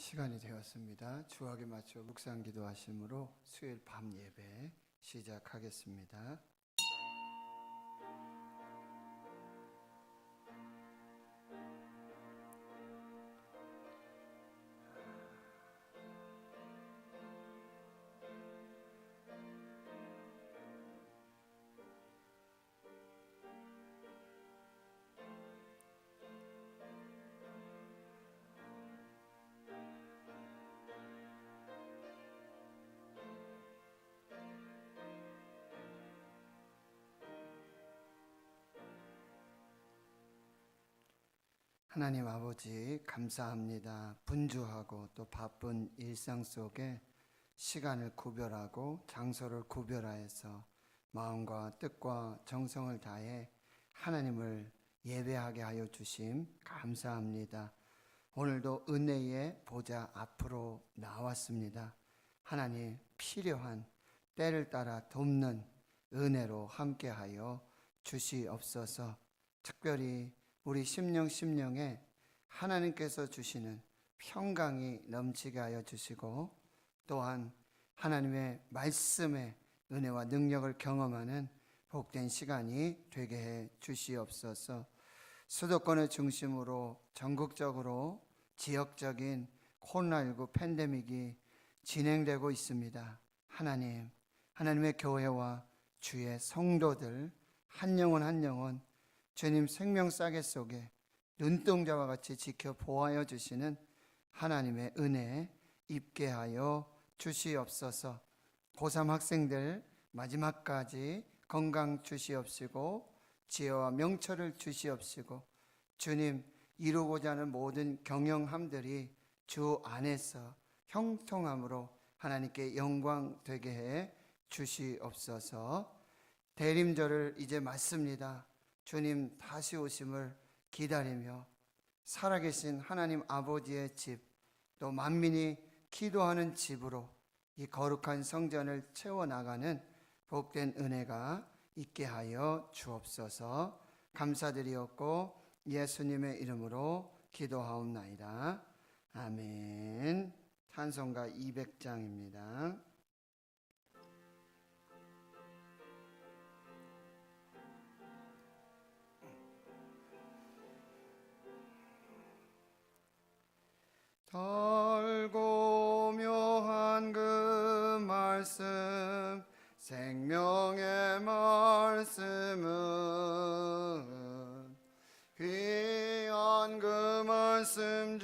시간이 되었습니다. 주학에 맞춰 묵상 기도하심으로 수요일 밤 예배 시작하겠습니다. 하나님 아버지 감사합니다. 분주하고 또 바쁜 일상 속에 시간을 구별하고 장소를 구별하여서 마음과 뜻과 정성을 다해 하나님을 예배하게 하여 주심 감사합니다. 오늘도 은혜의 보좌 앞으로 나왔습니다. 하나님 필요한 때를 따라 돕는 은혜로 함께하여 주시옵소서. 특별히 우리 심령에 하나님께서 주시는 평강이 넘치게 하여 주시고, 또한 하나님의 말씀의 은혜와 능력을 경험하는 복된 시간이 되게 해 주시옵소서. 수도권을 중심으로 전국적으로 지역적인 코로나19 팬데믹이 진행되고 있습니다. 하나님의 교회와 주의 성도들 한 영혼 한 영혼 주님 생명싸개 속에 눈동자와 같이 지켜 보호하여 주시는 하나님의 은혜 입게 하여 주시옵소서. 고3 학생들 마지막까지 건강 주시옵시고 지혜와 명철을 주시옵시고, 주님 이루고자 하는 모든 경영함들이 주 안에서 형통함으로 하나님께 영광 되게 해 주시옵소서. 대림절을 이제 맞습니다. 주님 다시 오심을 기다리며 살아계신 하나님 아버지의 집, 또 만민이 기도하는 집으로 이 거룩한 성전을 채워나가는 복된 은혜가 있게 하여 주옵소서. 감사드리옵고 예수님의 이름으로 기도하옵나이다. 아멘. 찬송가 200장입니다. 달고 묘한 그 말씀, 생명의 말씀은 귀한 그 말씀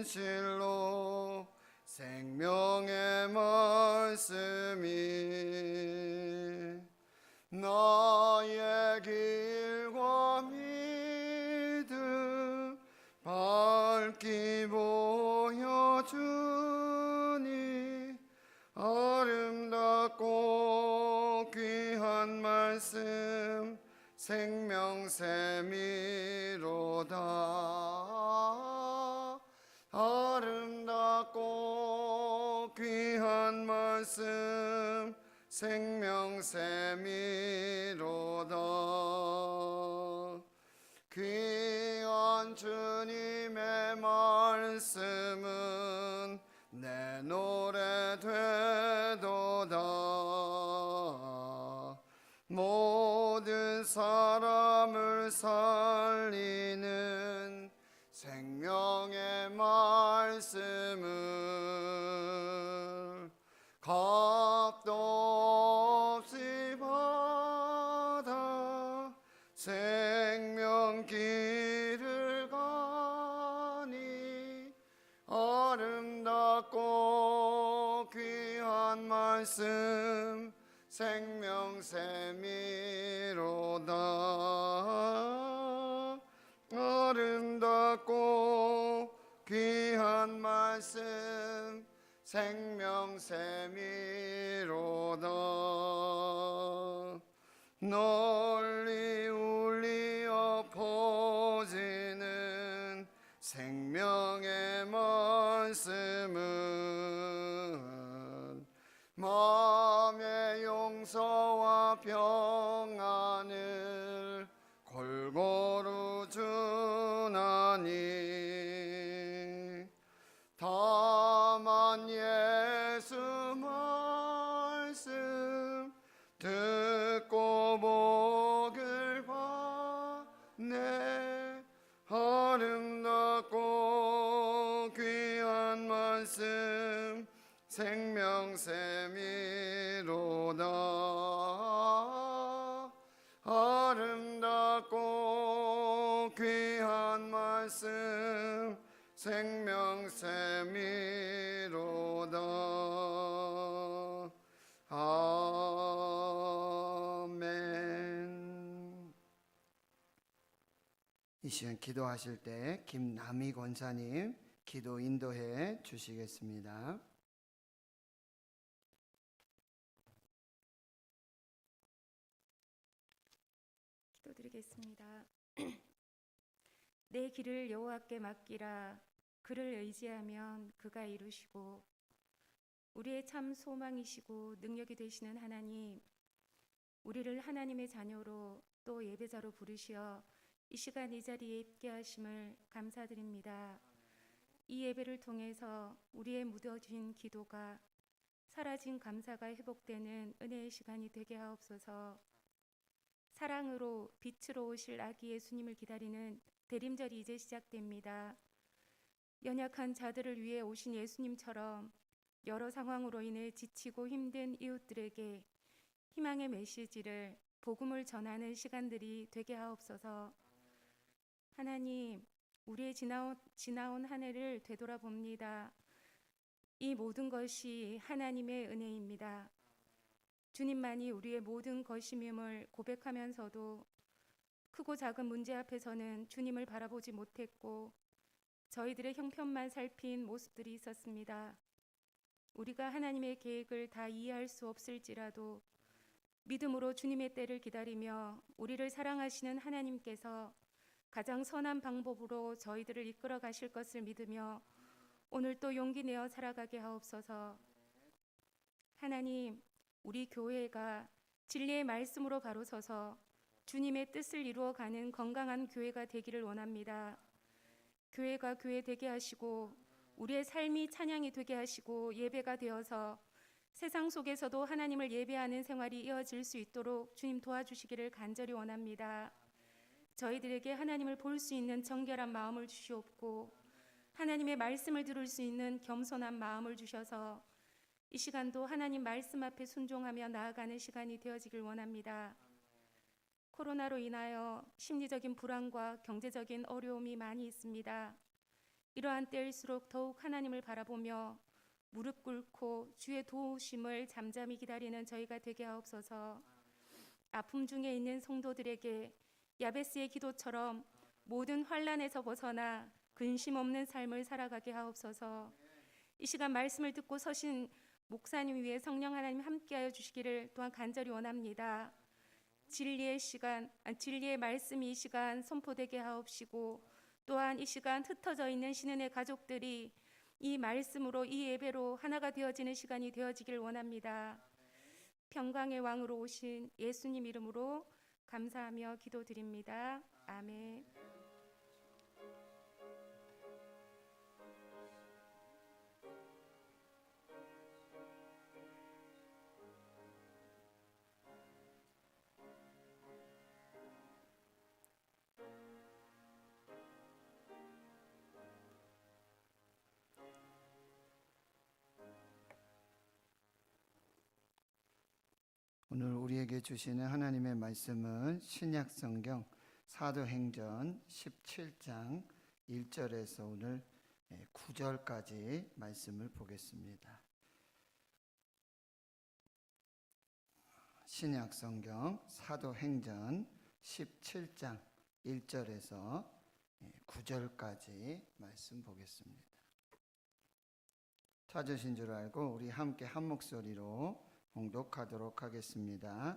진실로 생명의 말씀이 나의 길과 믿음 밝히 보여주니 아름답고 귀한 말씀 생명샘이로다. 아름답고 귀한 말씀 생명샘이로다. 귀한 주님의 말씀은 내 노래 되도다. 모든 사람을 살리는 생명의 말씀을 값도 없이 받아 생명 길을 가니 아름답고 귀한 말씀 생명샘이로다. 아름답고 귀한 말씀 생명샘이로다. 널리 울리어 퍼지는 생명의 말씀은 마음의 용서와 평안을 골고루 주나니 다 생명샘이로다. 아름답고 귀한 말씀 생명샘이로다. 아멘. 이 시간 기도하실 때 김남희 권사님 기도 인도해 주시겠습니다. 기도드리겠습니다. 내 길을 여호와께 맡기라. 그를 의지하면 그가 이루시고 우리의 참 소망이시고 능력이 되시는 하나님, 우리를 하나님의 자녀로 또 예배자로 부르시어 이 시간 이 자리에 있게 하심을 감사드립니다. 이 예배를 통해서 우리의 묻어진 기도가 사라진 감사가 회복되는 은혜의 시간이 되게 하옵소서. 사랑으로 빛으로 오실 아기 예수님을 기다리는 대림절이 이제 시작됩니다. 연약한 자들을 위해 오신 예수님처럼 여러 상황으로 인해 지치고 힘든 이웃들에게 희망의 메시지를, 복음을 전하는 시간들이 되게 하옵소서. 하나님, 우리의 지나온 한 해를 되돌아봅니다. 이 모든 것이 하나님의 은혜입니다. 주님만이 우리의 모든 것임임을 고백하면서도 크고 작은 문제 앞에서는 주님을 바라보지 못했고 저희들의 형편만 살핀 모습들이 있었습니다. 우리가 하나님의 계획을 다 이해할 수 없을지라도 믿음으로 주님의 때를 기다리며 우리를 사랑하시는 하나님께서 가장 선한 방법으로 저희들을 이끌어 가실 것을 믿으며 오늘 또 용기 내어 살아가게 하옵소서. 하나님, 우리 교회가 진리의 말씀으로 바로 서서 주님의 뜻을 이루어가는 건강한 교회가 되기를 원합니다. 교회가 교회 되게 하시고 우리의 삶이 찬양이 되게 하시고 예배가 되어서 세상 속에서도 하나님을 예배하는 생활이 이어질 수 있도록 주님 도와주시기를 간절히 원합니다. 저희들에게 하나님을 볼 수 있는 정결한 마음을 주시옵고 하나님의 말씀을 들을 수 있는 겸손한 마음을 주셔서 이 시간도 하나님 말씀 앞에 순종하며 나아가는 시간이 되어지길 원합니다. 코로나로 인하여 심리적인 불안과 경제적인 어려움이 많이 있습니다. 이러한 때일수록 더욱 하나님을 바라보며 무릎 꿇고 주의 도우심을 잠잠히 기다리는 저희가 되게 하옵소서. 아픔 중에 있는 성도들에게 야베스의 기도처럼 모든 환난에서 벗어나 근심 없는 삶을 살아가게 하옵소서. 이 시간 말씀을 듣고 서신 목사님 위에 성령 하나님 함께하여 주시기를 또한 간절히 원합니다. 진리의 말씀이 이 시간 선포되게 하옵시고 또한 이 시간 흩어져 있는 신은의 가족들이 이 말씀으로 이 예배로 하나가 되어지는 시간이 되어지길 원합니다. 평강의 왕으로 오신 예수님 이름으로 감사하며 기도드립니다. 아멘. 오늘 우리에게 주시는 하나님의 말씀은 신약성경 사도행전 17장 1절에서 오늘 9절까지 말씀을 보겠습니다. 신약성경 사도행전 17장 1절에서 9절까지 말씀 보겠습니다. 찾으신 줄 알고 우리 함께 한 목소리로 봉독하도록 하겠습니다.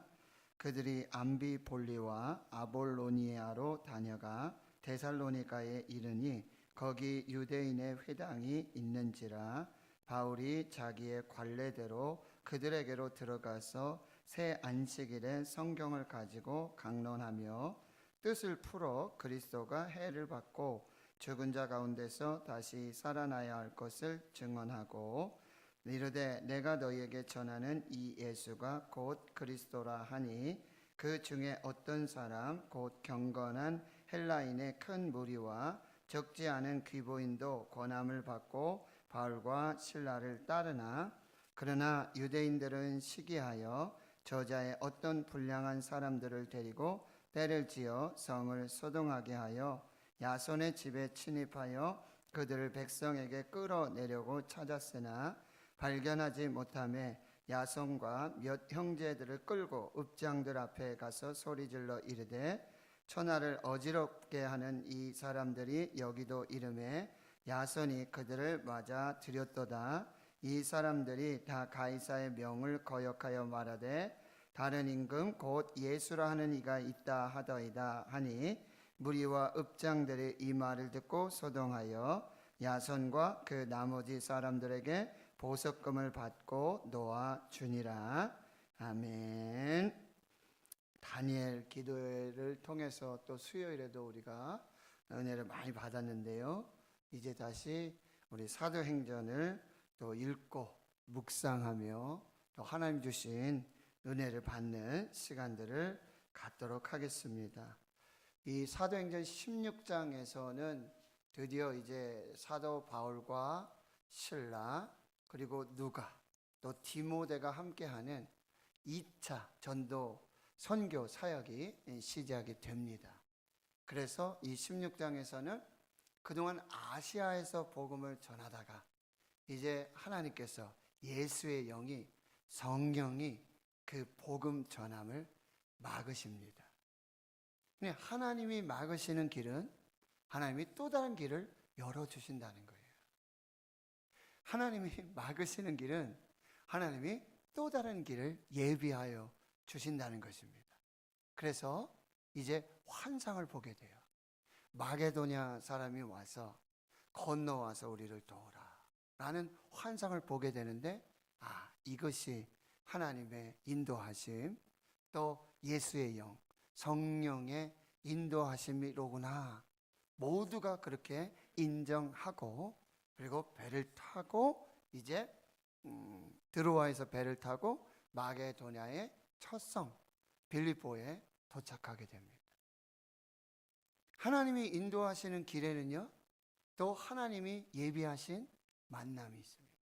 그들이 암비볼리와 아볼로니아로 다녀가 데살로니가에 이르니 거기 유대인의 회당이 있는지라 바울이 자기의 관례대로 그들에게로 들어가서 새 안식일에 성경을 가지고 강론하며 뜻을 풀어 그리스도가 해를 받고 죽은 자 가운데서 다시 살아나야 할 것을 증언하고 이르되 내가 너희에게 전하는 이 예수가 곧 그리스도라 하니 그 중에 어떤 사람 곧 경건한 헬라인의 큰 무리와 적지 않은 귀보인도 권함을 받고 바울과 실라를 따르나 그러나 유대인들은 시기하여 저자의 어떤 불량한 사람들을 데리고 때를 지어 성을 소동하게 하여 야손의 집에 침입하여 그들을 백성에게 끌어내려고 찾았으나 발견하지 못하매 야손과 몇 형제들을 끌고 읍장들 앞에 가서 소리질러 이르되 천하를 어지럽게 하는 이 사람들이 여기도 이름에 야손이 그들을 맞아 들였도다. 이 사람들이 다 가이사의 명을 거역하여 말하되 다른 임금 곧 예수라 하는 이가 있다 하더이다 하니 무리와 읍장들이 이 말을 듣고 소동하여 야손과 그 나머지 사람들에게 보석금을 받고 놓아 주니라. 아멘. 다니엘 기도회를 통해서 또 수요일에도 우리가 은혜를 많이 받았는데요. 이제 다시 우리 사도행전을 또 읽고 묵상하며 또 하나님 주신 은혜를 받는 시간들을 갖도록 하겠습니다. 이 사도행전 16장에서는 드디어 이제 사도 바울과 실라 그리고 누가 또 디모데가 함께하는 2차 전도 선교 사역이 시작이 됩니다. 그래서 이 16장에서는 그동안 아시아에서 복음을 전하다가 이제 하나님께서 예수의 영이 성령이 그 복음 전함을 막으십니다. 근데 하나님이 막으시는 길은 하나님이 또 다른 길을 열어주신다는 거예요. 하나님이 막으시는 길은 하나님이 또 다른 길을 예비하여 주신다는 것입니다. 그래서 이제 환상을 보게 돼요. 마게도냐 사람이 와서 건너와서 우리를 도우라 라는 환상을 보게 되는데 이것이 하나님의 인도하심 또 예수의 영 성령의 인도하심이로구나. 모두가 그렇게 인정하고 그리고 배를 타고 이제 드로아에서 배를 타고 마게도냐의 첫 성 빌립보에 도착하게 됩니다. 하나님이 인도하시는 길에는요 또 하나님이 예비하신 만남이 있습니다.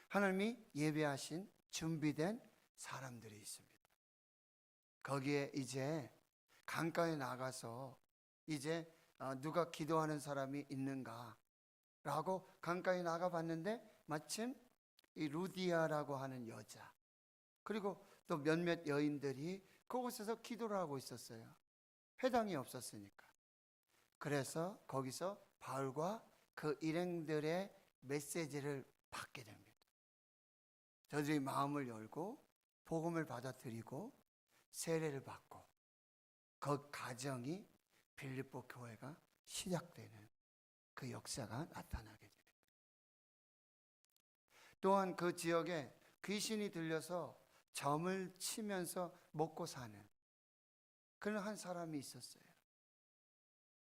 하나님이 예비하신 준비된 사람들이 있습니다. 거기에 이제 강가에 나가서 이제 누가 기도하는 사람이 있는가 라고 강가에 나가봤는데 마침 이 루디아라고 하는 여자 그리고 또 몇몇 여인들이 그곳에서 기도를 하고 있었어요. 회당이 없었으니까. 그래서 거기서 바울과 그 일행들의 메시지를 받게 됩니다. 저들이 마음을 열고 복음을 받아들이고 세례를 받고 그 가정이 빌립보 교회가 시작되는 그 역사가 나타나게 됩니다. 또한 그 지역에 귀신이 들려서 점을 치면서 먹고 사는 그런 한 사람이 있었어요.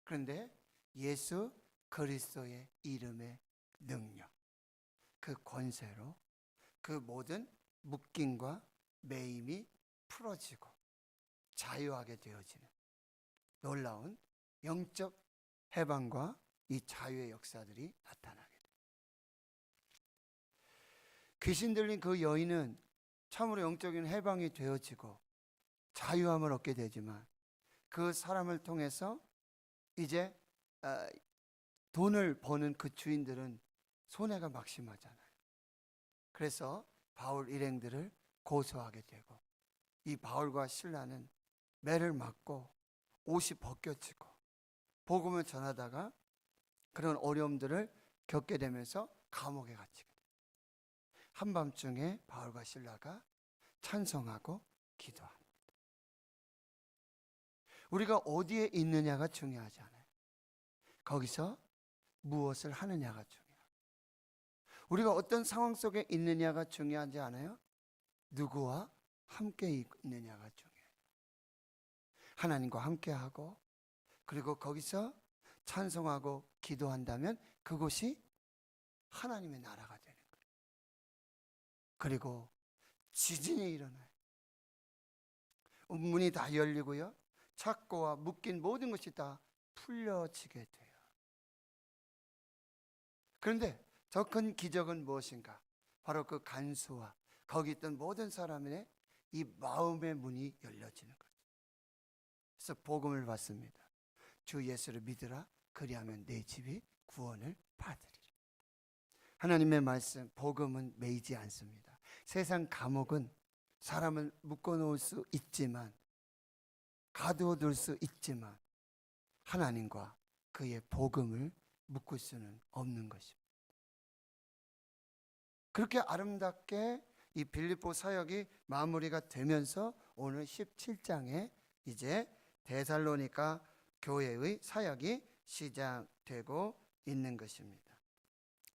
그런데 예수 그리스도의 이름의 능력, 그 권세로 그 모든 묶임과 매임이 풀어지고 자유하게 되어지는 놀라운 영적 해방과 이 자유의 역사들이 나타나게 됩니다. 귀신 들린 그 여인은 참으로 영적인 해방이 되어지고 자유함을 얻게 되지만 그 사람을 통해서 이제 돈을 버는 그 주인들은 손해가 막심하잖아요. 그래서 바울 일행들을 고소하게 되고 이 바울과 실라는 매를 맞고 옷이 벗겨지고 복음을 전하다가 그런 어려움들을 겪게 되면서 감옥에 갇히게 돼요. 한밤중에 바울과 실라가 찬송하고 기도합니다. 우리가 어디에 있느냐가 중요하지 않아요. 거기서 무엇을 하느냐가 중요해요. 우리가 어떤 상황 속에 있느냐가 중요하지 않아요. 누구와 함께 있느냐가 중요해요. 하나님과 함께하고 그리고 거기서 찬송하고 기도한다면 그곳이 하나님의 나라가 되는 거예요. 그리고 지진이 일어나요. 문이 다 열리고요. 착고와 묶인 모든 것이 다 풀려지게 돼요. 그런데 더 큰 기적은 무엇인가? 바로 그 간수와 거기 있던 모든 사람의 이 마음의 문이 열려지는 거죠. 그래서 복음을 받습니다. 주 예수를 믿으라. 그리하면 내 집이 구원을 받으리라. 하나님의 말씀, 복음은 매이지 않습니다. 세상 감옥은 사람을 묶어놓을 수 있지만, 가두어둘 수 있지만 하나님과 그의 복음을 묶을 수는 없는 것입니다. 그렇게 아름답게 이 빌립보 사역이 마무리가 되면서 오늘 17장에 이제 데살로니가 교회의 사역이 시작되고 있는 것입니다.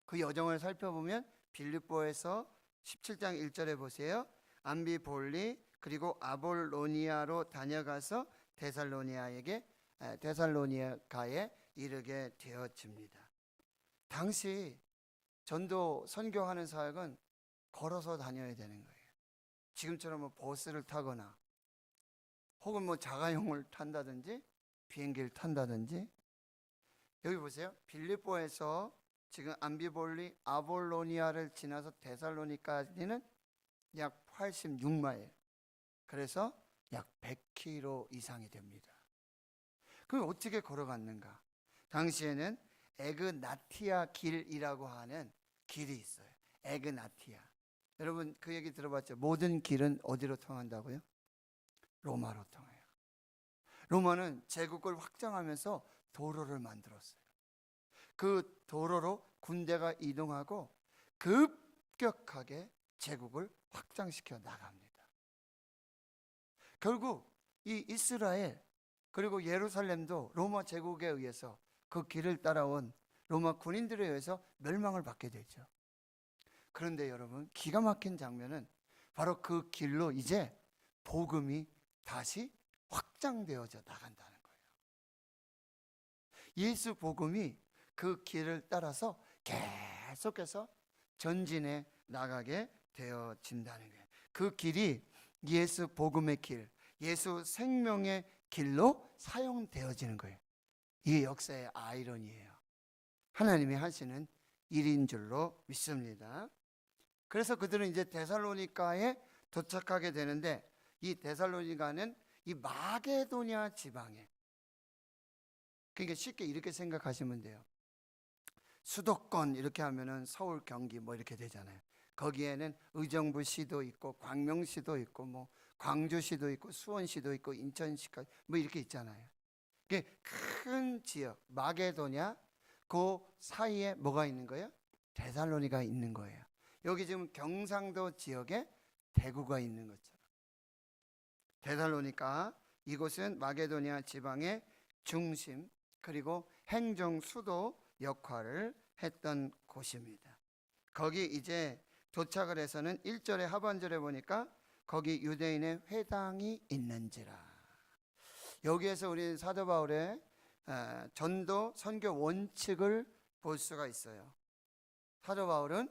그 여정을 살펴보면 빌립보에서 17장 1절에 보세요. 암비볼리 그리고 아볼로니아로 다녀가서 데살로니가에 이르게 되어집니다. 당시 전도 선교하는 사역은 걸어서 다녀야 되는 거예요. 지금처럼 뭐 버스를 타거나 혹은 뭐 자가용을 탄다든지 비행기를 탄다든지. 여기 보세요. 빌립보에서 지금 암비볼리 아볼로니아를 지나서 데살로니까지는 약 86마일. 그래서 약 100km 이상이 됩니다. 그럼 어떻게 걸어갔는가? 당시에는 에그나티아 길이라고 하는 길이 있어요. 에그나티아. 여러분 그 얘기 들어봤죠? 모든 길은 어디로 통한다고요? 로마로 통해요. 로마는 제국을 확장하면서 도로를 만들었어요. 그 도로로 군대가 이동하고 급격하게 제국을 확장시켜 나갑니다. 결국 이 이스라엘 그리고 예루살렘도 로마 제국에 의해서 그 길을 따라온 로마 군인들에 의해서 멸망을 받게 되죠. 그런데 여러분 기가 막힌 장면은 바로 그 길로 이제 복음이 다시 확장되어져 나간다는 거예요. 예수 복음이 그 길을 따라서 계속해서 전진해 나가게 되어진다는 거예요. 그 길이 예수 복음의 길, 예수 생명의 길로 사용되어지는 거예요. 이게 역사의 아이러니예요. 하나님이 하시는 일인 줄로 믿습니다. 그래서 그들은 이제 데살로니가에 도착하게 되는데, 이 데살로니가는 이 마게도냐 지방에, 그러니까 쉽게 이렇게 생각하시면 돼요. 수도권 이렇게 하면은 서울, 경기 뭐 이렇게 되잖아요. 거기에는 의정부시도 있고 광명시도 있고 뭐 광주시도 있고 수원시도 있고 인천시까지 뭐 이렇게 있잖아요. 그게 큰 지역 마게도냐, 그 사이에 뭐가 있는 거예요? 데살로니가 있는 거예요. 여기 지금 경상도 지역에 대구가 있는 것처럼. 데살로니가, 이곳은 마게도냐 지방의 중심 그리고 행정 수도 역할을 했던 곳입니다. 거기 이제 도착을 해서는 1절의 하반절에 보니까 거기 유대인의 회당이 있는지라. 여기에서 우리 사도 바울의 전도 선교 원칙을 볼 수가 있어요. 사도 바울은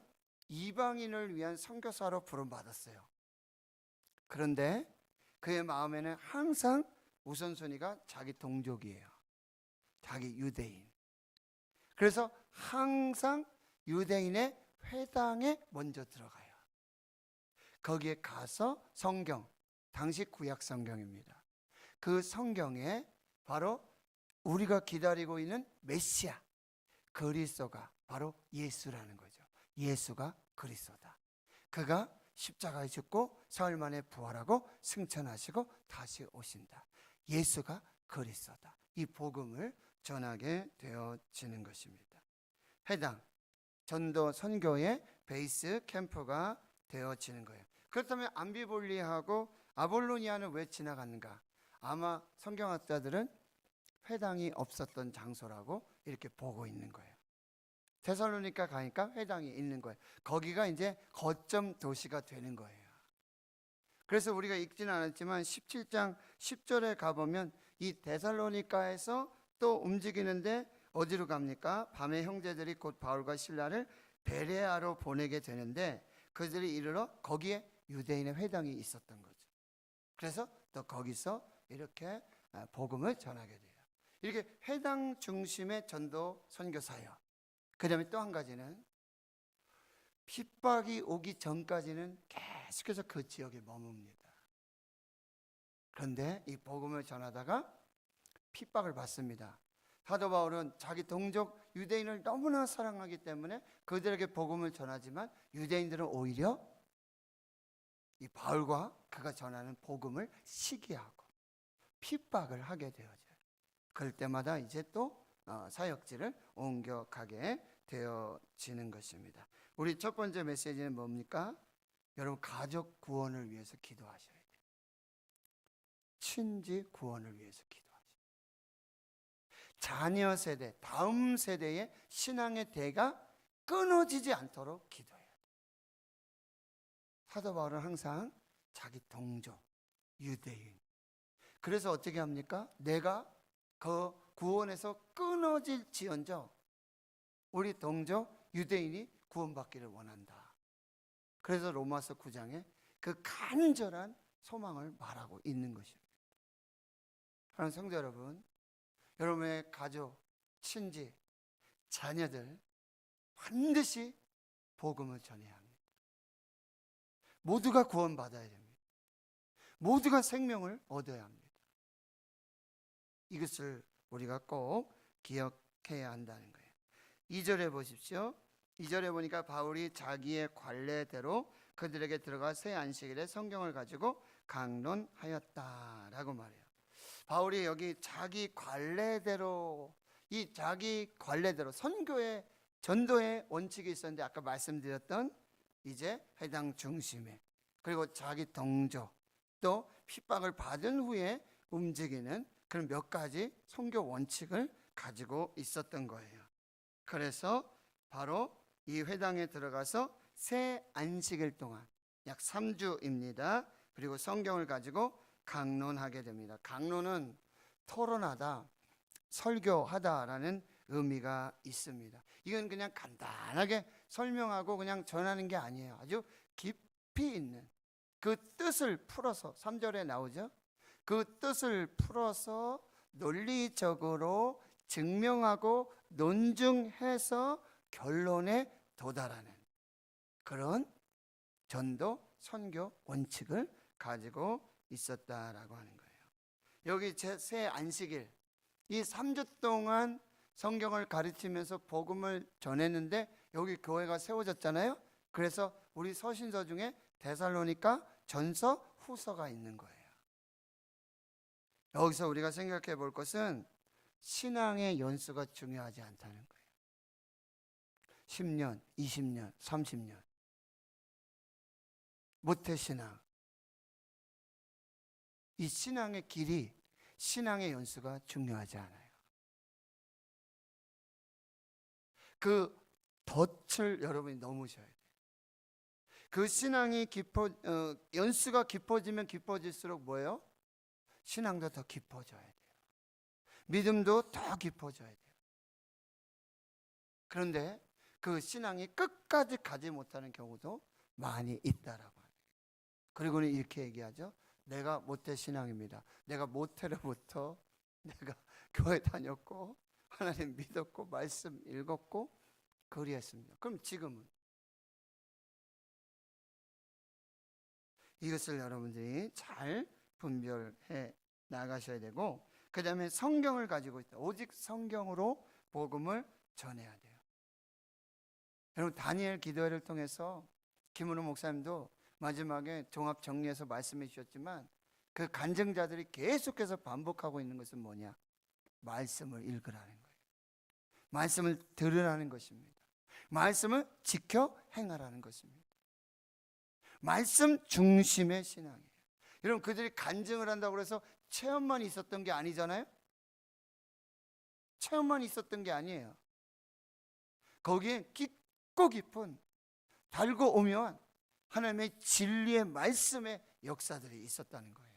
이방인을 위한 선교사로 부름받았어요. 그런데 그의 마음에는 항상 우선순위가 자기 동족이에요. 자기 유대인. 그래서 항상 유대인의 회당에 먼저 들어가요. 거기에 가서 성경, 당시 구약 성경입니다. 그 성경에 바로 우리가 기다리고 있는 메시아, 그리스도가 바로 예수라는 거죠. 예수가 그리스도다. 그가 십자가에 죽고 사흘 만에 부활하고 승천하시고 다시 오신다. 예수가 그리스도다. 이 복음을 전하게 되어지는 것입니다. 회당, 전도 선교의 베이스 캠프가 되어지는 거예요. 그렇다면 암비볼리하고 아볼로니아는 왜 지나갔는가? 아마 성경학자들은 회당이 없었던 장소라고 이렇게 보고 있는 거예요. 데살로니가 가니까 회당이 있는 거예요. 거기가 이제 거점 도시가 되는 거예요. 그래서 우리가 읽지는 않았지만 17장 10절에 가보면 이 데살로니가에서 또 움직이는데 어디로 갑니까? 밤에 형제들이 곧 바울과 실라를 베레아로 보내게 되는데 그들이 이르러 거기에 유대인의 회당이 있었던 거죠. 그래서 또 거기서 이렇게 복음을 전하게 돼요. 이렇게 회당 중심의 전도 선교 사역. 그 다음에 또 한 가지는 핍박이 오기 전까지는 계속해서 그 지역에 머뭅니다. 그런데 이 복음을 전하다가 핍박을 받습니다. 사도 바울은 자기 동족 유대인을 너무나 사랑하기 때문에 그들에게 복음을 전하지만 유대인들은 오히려 이 바울과 그가 전하는 복음을 시기하고 핍박을 하게 되어져요. 그럴 때마다 이제 또 사역지를 옮겨가게 되어지는 것입니다. 우리 첫 번째 메시지는 뭡니까? 여러분, 가족 구원을 위해서 기도하셔야 돼요. 친지 구원을 위해서 기도하셔야 돼요. 자녀 세대, 다음 세대의 신앙의 대가 끊어지지 않도록 기도해야 돼요. 사도 바울은 항상 자기 동족, 유대인, 그래서 어떻게 합니까? 내가 그 구원에서 끊어질지언정 우리 동족 유대인이 구원받기를 원한다. 그래서 로마서 9장에 그 간절한 소망을 말하고 있는 것입니다. 사랑하는 성도 여러분, 여러분의 가족, 친지, 자녀들 반드시 복음을 전해야 합니다. 모두가 구원받아야 됩니다. 모두가 생명을 얻어야 합니다. 이것을 우리가 꼭 기억해야 한다는 거예요. 2절에 보십시오. 2절에 보니까 바울이 자기의 관례대로 그들에게 들어가 새 안식일에 성경을 가지고 강론하였다라고 말해요. 바울이 여기 자기 관례대로, 이 자기 관례대로 선교의 전도의 원칙이 있었는데 아까 말씀드렸던 이제 회당 중심에, 그리고 자기 동족, 또 핍박을 받은 후에 움직이는 그런 몇 가지 선교 원칙을 가지고 있었던 거예요. 그래서 바로 이 회당에 들어가서 새 안식일 동안 약 3주입니다. 그리고 성경을 가지고 강론하게 됩니다. 강론은 토론하다, 설교하다라는 의미가 있습니다. 이건 그냥 간단하게 설명하고 그냥 전하는 게 아니에요. 아주 깊이 있는 그 뜻을 풀어서, 3절에 나오죠. 그 뜻을 풀어서 논리적으로 증명하고 논증해서 결론에 도달하는 그런 전도 선교 원칙을 가지고 있었다라고 하는 거예요. 여기 새 안식일, 이 3주 동안 성경을 가르치면서 복음을 전했는데 여기 교회가 세워졌잖아요. 그래서 우리 서신서 중에 데살로니가 전서, 후서가 있는 거예요. 여기서 우리가 생각해 볼 것은 신앙의 연수가 중요하지 않다는 거예요. 10년, 20년, 30년 모태신앙, 이 신앙의 길이, 신앙의 연수가 중요하지 않아요. 그 덫을 여러분이 넘으셔야 돼요. 그 신앙이 연수가 깊어지면 깊어질수록 뭐예요? 신앙도 더 깊어져야 돼요. 믿음도 더 깊어져야 돼요. 그런데 그 신앙이 끝까지 가지 못하는 경우도 많이 있다라고 해요. 그리고는 이렇게 얘기하죠. 내가 모태 신앙입니다. 내가 모태로부터 내가 교회 다녔고 하나님 믿었고 말씀 읽었고 그리했습니다. 그럼 지금은 이것을 여러분들이 잘 분별해 나가셔야 되고, 그 다음에 성경을 가지고 있다. 오직 성경으로 복음을 전해야 돼요. 여러분, 다니엘 기도회를 통해서 김은호 목사님도 마지막에 종합 정리해서 말씀해 주셨지만 그 간증자들이 계속해서 반복하고 있는 것은 뭐냐? 말씀을 읽으라는 거예요. 말씀을 들으라는 것입니다. 말씀을 지켜 행하라는 것입니다. 말씀 중심의 신앙이에요. 여러분, 그들이 간증을 한다고 해서 체험만 있었던 게 아니잖아요. 체험만 있었던 게 아니에요. 거기에 깊고 깊은, 달고 오면 하나님의 진리의 말씀의 역사들이 있었다는 거예요.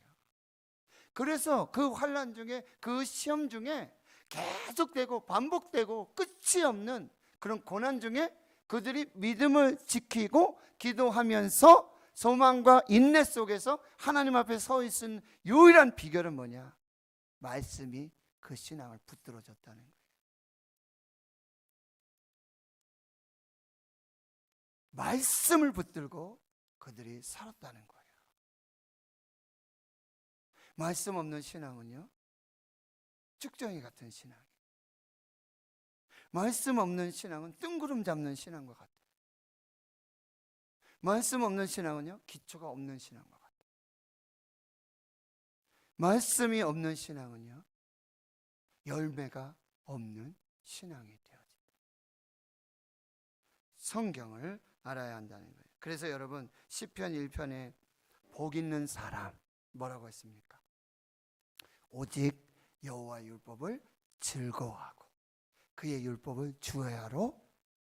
그래서 그 환난 중에, 그 시험 중에 계속되고 반복되고 끝이 없는 그런 고난 중에 그들이 믿음을 지키고 기도하면서 소망과 인내 속에서 하나님 앞에 서 있은 유일한 비결은 뭐냐? 말씀이 그 신앙을 붙들어줬다는 거예요. 말씀을 붙들고 그들이 살았다는 거예요. 말씀 없는 신앙은요, 쭉정이 같은 신앙이에요. 말씀 없는 신앙은 뜬구름 잡는 신앙과 같아요. 말씀 없는 신앙은요, 기초가 없는 신앙과 같아요. 말씀이 없는 신앙은요, 열매가 없는 신앙이 되어집니다. 성경을 알아야 한다는 거예요. 그래서 여러분, 시편 1편에 복 있는 사람 뭐라고 했습니까? 오직 여호와의 율법을 즐거워하고 그의 율법을 주야로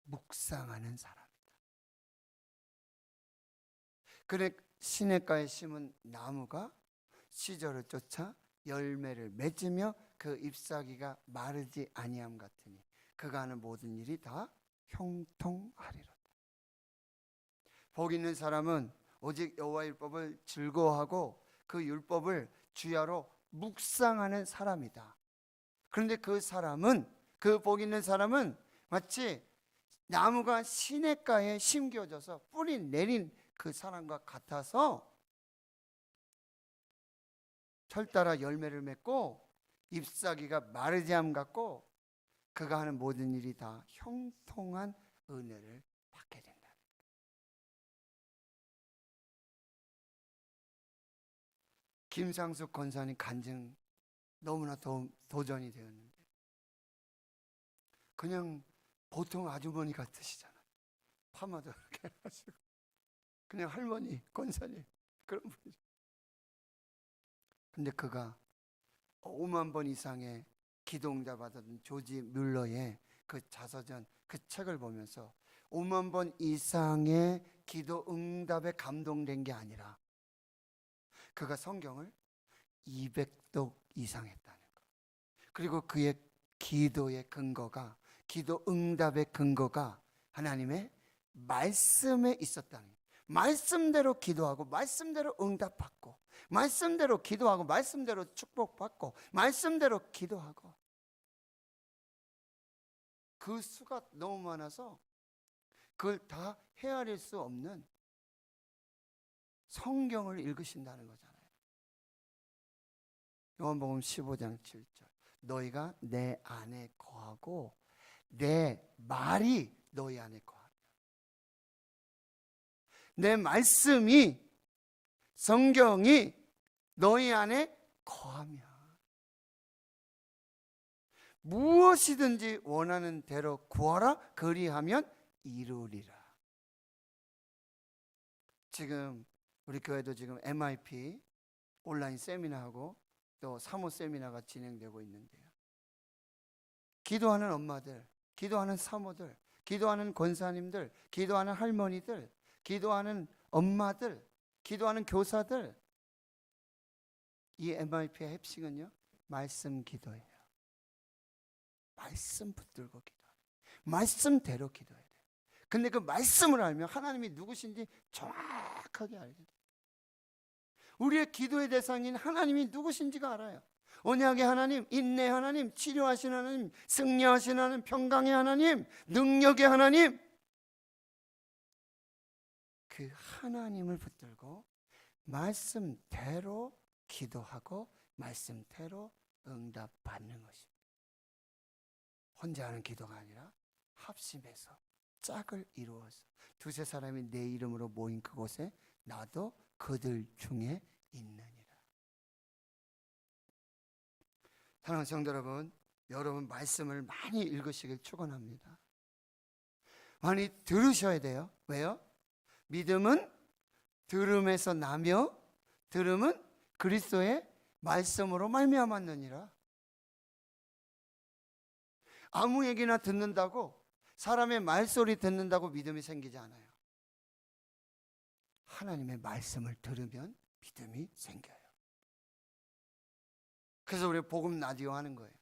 묵상하는 사람이다. 그래 시냇가에 심은 나무가 시절을 쫓아 열매를 맺으며 그 잎사귀가 마르지 아니함 같으니 그가 하는 모든 일이 다 형통하리로다. 복 있는 사람은 오직 여호와의 율법을 즐거워하고 그 율법을 주야로 묵상하는 사람이다. 그런데 그 사람은, 그 복 있는 사람은 마치 나무가 시냇가에 심겨져서 뿌리 내린 그 사람과 같아서 철따라 열매를 맺고 잎사귀가 마르지 않음 같고 그가 하는 모든 일이 다 형통한 은혜를 받게 된다. 김상숙 권사님 간증 너무나 도전이 되었는데 그냥 보통 아주머니 같으시잖아요. 파마도 이렇게 해가지고 그냥 할머니, 권사님 그런 분이죠. 근데 그가 5만 번 이상의 기도응답 받았던 조지 뮬러의 그 자서전, 그 책을 보면서 5만 번 이상의 기도응답에 감동된 게 아니라 그가 성경을 200독 이상 했다는 거. 그리고 그의 기도의 근거가, 기도응답의 근거가 하나님의 말씀에 있었다는 거예요. 말씀대로 기도하고 말씀대로 응답받고 말씀대로 기도하고 말씀대로 축복받고 말씀대로 기도하고 그 수가 너무 많아서 그걸 다 헤아릴 수 없는 성경을 읽으신다는 거잖아요. 요한복음 15장 7절 너희가 내 안에 거하고 내 말이 너희 안에 거하며 내 말씀이 성경이 너희 안에 거하며 무엇이든지 원하는 대로 구하라 그리하면 이루리라. 지금 우리 교회도 지금 MIP 온라인 세미나하고 또 사모 세미나가 진행되고 있는데요. 기도하는 엄마들, 기도하는 사모들, 기도하는 권사님들, 기도하는 할머니들, 기도하는 엄마들, 기도하는 교사들, 이 MIP의 핵심은요, 말씀 기도예요. 말씀 붙들고 기도해요. 말씀대로 기도해야 돼요. 근데 그 말씀을 알면 하나님이 누구신지 정확하게 알게 돼요. 우리의 기도의 대상인 하나님이 누구신지가 알아요. 언약의 하나님, 인내의 하나님, 치료하신 하나님, 승리하신 하나님, 평강의 하나님, 능력의 하나님, 그 하나님을 붙들고 말씀대로 기도하고 말씀대로 응답받는 것입니다. 혼자 하는 기도가 아니라 합심해서 짝을 이루어서 두세 사람이 내 이름으로 모인 그곳에 나도 그들 중에 있느니라. 사랑하는 성도 여러분, 여러분 말씀을 많이 읽으시길 축원합니다. 많이 들으셔야 돼요. 왜요? 믿음은 들음에서 나며 들음은 그리스도의 말씀으로 말미암았느니라. 아무 얘기나 듣는다고, 사람의 말소리 듣는다고 믿음이 생기지 않아요. 하나님의 말씀을 들으면 믿음이 생겨요. 그래서 우리 복음 라디오 하는 거예요.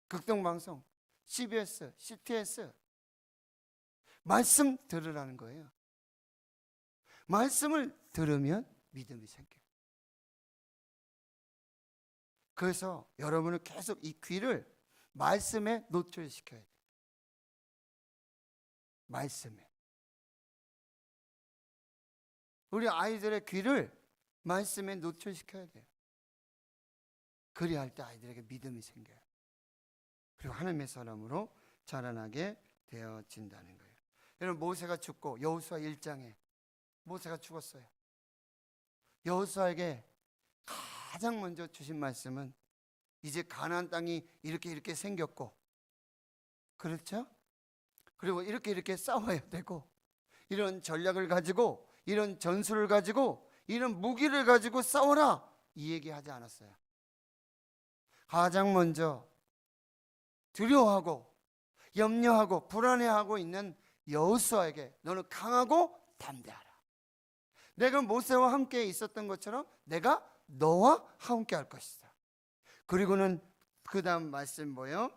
극동방송, CBS, CTS 말씀 들으라는 거예요. 말씀을 들으면 믿음이 생겨요. 그래서 여러분은 계속 이 귀를 말씀에 노출시켜야 돼요. 말씀에. 우리 아이들의 귀를 말씀에 노출시켜야 돼요. 그리할 때 아이들에게 믿음이 생겨요. 그리고 하나님의 사람으로 자라나게 되어진다는 거예요. 여러분, 모세가 죽고 여호수아 1장에 모세가 죽었어요. 여호수아에게 가장 먼저 주신 말씀은 이제 가나안 땅이 이렇게 생겼고, 그렇죠? 그리고 이렇게 싸워야 되고, 이런 전략을 가지고, 이런 전술을 가지고, 이런 무기를 가지고 싸워라, 이 얘기하지 않았어요. 가장 먼저 두려워하고 염려하고 불안해하고 있는 여호수아에게 너는 강하고 담대하라. 내가 모세와 함께 있었던 것처럼 내가 너와 함께 할 것이다. 그리고는 그 다음 말씀 뭐예요?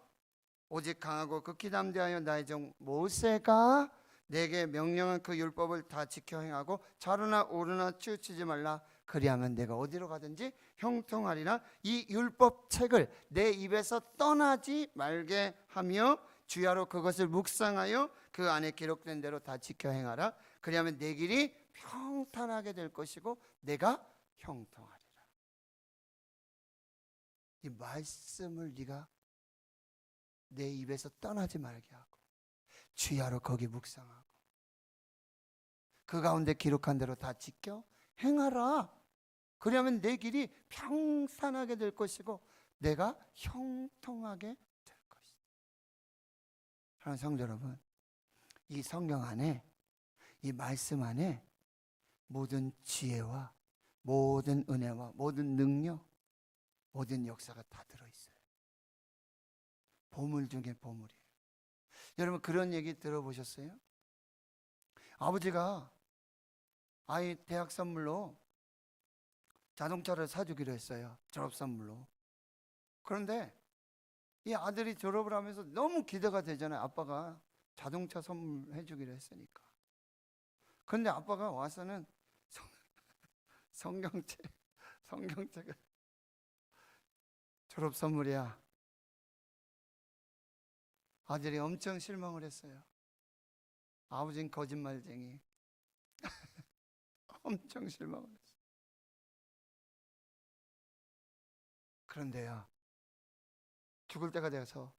오직 강하고 극히 담대하여 나의 종 모세가 내게 명령한 그 율법을 다 지켜 행하고 좌로나 우로나 치우치지 말라. 그리하면 내가 어디로 가든지 형통하리라. 이 율법책을 내 입에서 떠나지 말게 하며 주야로 그것을 묵상하여 그 안에 기록된 대로 다 지켜 행하라. 그리하면 내 길이 평탄하게 될 것이고 내가 형통하리라. 이 말씀을 네가 내 입에서 떠나지 말게 하고 주야로 거기 묵상하고 그 가운데 기록한 대로 다 지켜 행하라. 그러면 내 길이 평탄하게 될 것이고 내가 형통하게 될 것이다. 사랑하는 성도 여러분, 이 성경 안에, 이 말씀 안에 모든 지혜와 모든 은혜와 모든 능력, 모든 역사가 다 들어있어요. 보물 중에 보물이에요. 여러분, 그런 얘기 들어보셨어요? 아버지가 아이 대학 선물로 자동차를 사주기로 했어요. 졸업 선물로. 그런데 이 아들이 졸업을 하면서 너무 기대가 되잖아요. 아빠가 자동차 선물해 주기로 했으니까. 그런데 아빠가 와서는 성경책을 졸업 선물이야. 아들이 엄청 실망을 했어요. 아버지는 거짓말쟁이. 엄청 실망을 했어요. 그런데요, 죽을 때가 되어서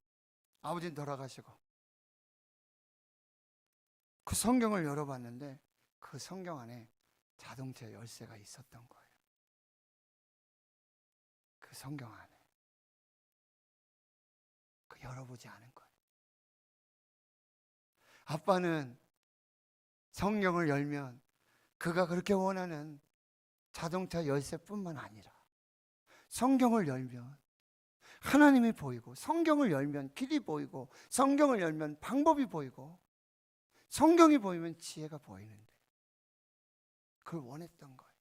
아버지는 돌아가시고 그 성경을 열어봤는데 그 성경 안에 자동차 열쇠가 있었던 거예요. 그 성경 안에. 그 열어보지 않은 거예요. 아빠는 성경을 열면 그가 그렇게 원하는 자동차 열쇠뿐만 아니라 성경을 열면 하나님이 보이고, 성경을 열면 길이 보이고, 성경을 열면 방법이 보이고, 성경이 보이면 지혜가 보이는데 그걸 원했던 거예요.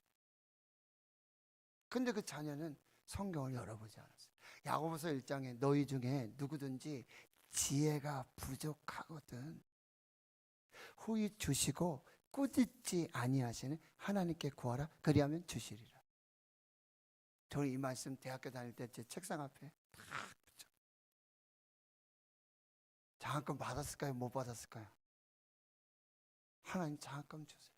근데 그 자녀는 성경을 열어보지 않았어요. 야고보서 1장에 너희 중에 누구든지 지혜가 부족하거든 후히 주시고 꾸짖지 아니하시는 하나님께 구하라. 그리하면 주시리라. 저는 이 말씀 대학교 다닐 때 제 책상 앞에 딱 붙여. 장학금 받았을까요? 못 받았을까요? 하나님 장학금 주세요.